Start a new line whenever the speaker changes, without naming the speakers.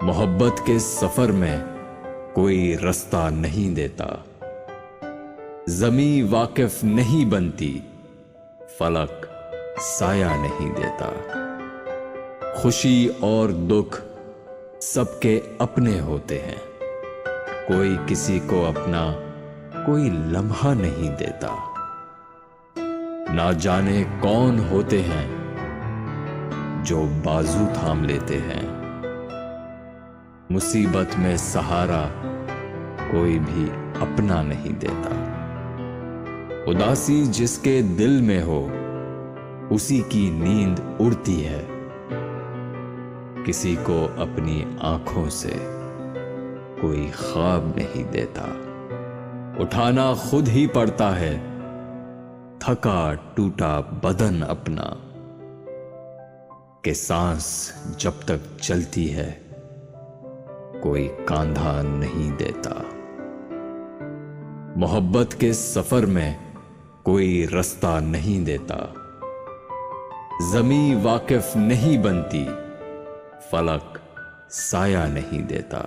मोहब्बत के सफर में कोई रास्ता नहीं देता। जमी वाकिफ नहीं बनती, फलक साया नहीं देता। खुशी और दुख सबके अपने होते हैं, कोई किसी को अपना कोई लम्हा नहीं देता। ना जाने कौन होते हैं जो बाजू थाम लेते हैं, मुसीबत में सहारा कोई भी अपना नहीं देता। उदासी जिसके दिल में हो उसी की नींद उड़ती है, किसी को अपनी आंखों से कोई ख्वाब नहीं देता। उठाना खुद ही पड़ता है थका टूटा बदन अपना, कि सांस जब तक चलती है कोई कांधा नहीं देता। मोहब्बत के सफर में कोई रास्ता नहीं देता। जमी वाकिफ नहीं बनती, फलक साया नहीं देता।